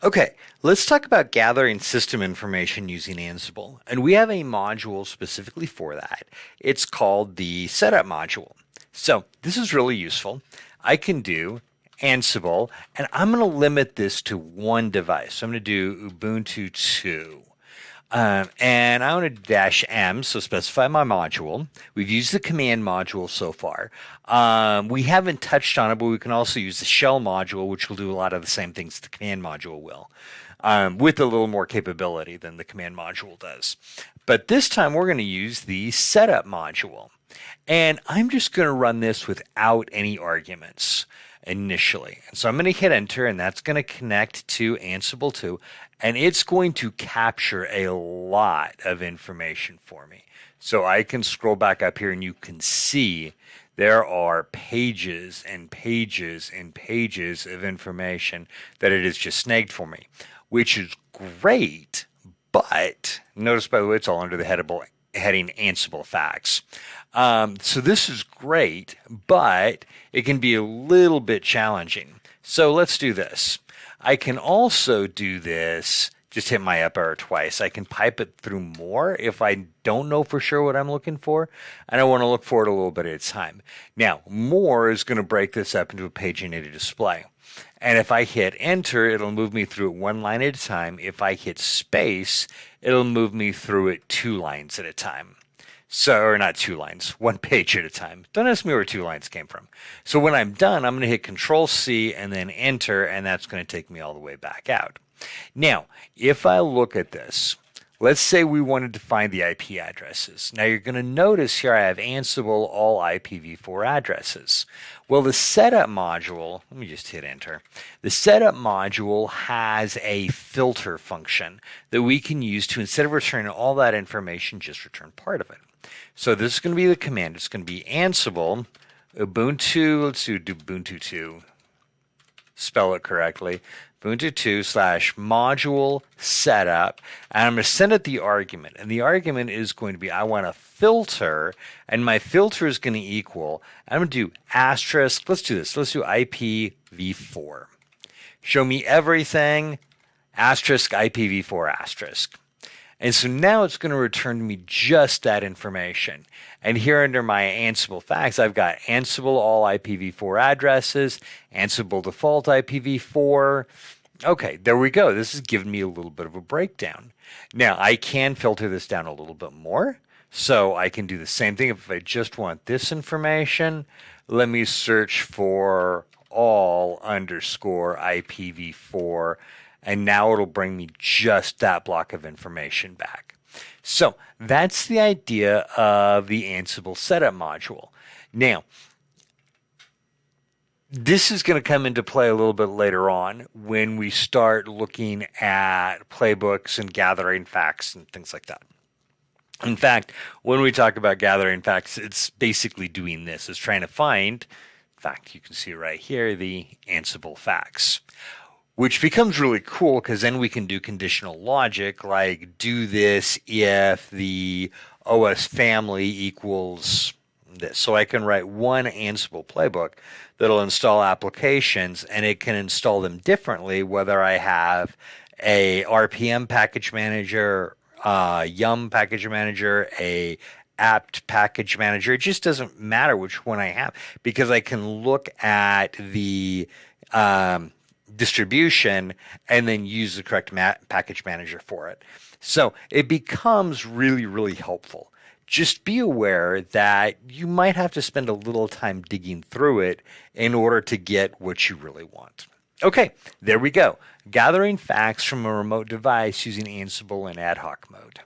Okay, let's talk about gathering system information using Ansible. And we have a module specifically for that. It's called the setup module. So this is really useful. I can do Ansible, and I'm going to limit this to one device. So I'm going to do Ubuntu 2. And I want to dash M, so specify my module. We've used the command module so far. We haven't touched on it, but we can also use the shell module, which will do a lot of the same things the command module will, with a little more capability than the command module does. But this time we're going to use the setup module. And I'm just going to run this without any arguments initially. And so I'm going to hit enter, and that's going to connect to Ansible 2, and it's going to capture a lot of information for me. So I can scroll back up here and you can see there are pages and pages and pages of information that it has just snagged for me, which is great. But notice, by the way, it's all under the heading Ansible Facts. So this is great, but it can be a little bit challenging. So let's do this. I can also do this, just hit my up arrow twice. I can pipe it through more if I don't know for sure what I'm looking for, and I want to look for it a little bit at a time. Now, more is going to break this up into a paginated display. And if I hit enter, it'll move me through it one line at a time. If I hit space, it'll move me through it 2 lines at a time. So, or not 2 lines, 1 page at a time. Don't ask me where 2 lines came from. So when I'm done, I'm going to hit Control C and then enter, and that's going to take me all the way back out. Now, if I look at this, let's say we wanted to find the IP addresses. Now you're going to notice here I have Ansible all IPv4 addresses. Well, the setup module, let me just hit enter. The setup module has a filter function that we can use to, instead of returning all that information, just return part of it. So this is going to be the command. It's going to be Ansible Ubuntu, let's do Ubuntu 2, spell it correctly, Ubuntu 2 / module setup, and I'm going to send it the argument, and the argument is going to be I want a filter, and my filter is going to equal, I'm going to do asterisk, let's do this, let's do IPv4. Show me everything, asterisk IPv4 asterisk. And so now it's going to return to me just that information. And here under my Ansible facts, I've got Ansible all IPv4 addresses, Ansible default IPv4. Okay, there we go. This is giving me a little bit of a breakdown. Now, I can filter this down a little bit more. So I can do the same thing. If I just want this information, let me search for all underscore IPv4. And now it'll bring me just that block of information back. So that's the idea of the Ansible setup module. Now, this is going to come into play a little bit later on when we start looking at playbooks and gathering facts and things like that. In fact, when we talk about gathering facts, it's basically doing this. It's trying to find, in fact, you can see right here, the Ansible facts. Which becomes really cool because then we can do conditional logic, like do this if the OS family equals this. So I can write one Ansible playbook that'll install applications, and it can install them differently whether I have a RPM package manager, Yum package manager, a apt package manager. It just doesn't matter which one I have because I can look at the distribution and then use the correct package manager for it. So it becomes really, really helpful. Just be aware that you might have to spend a little time digging through it in order to get what you really want. Okay, there we go. Gathering facts from a remote device using Ansible in ad hoc mode.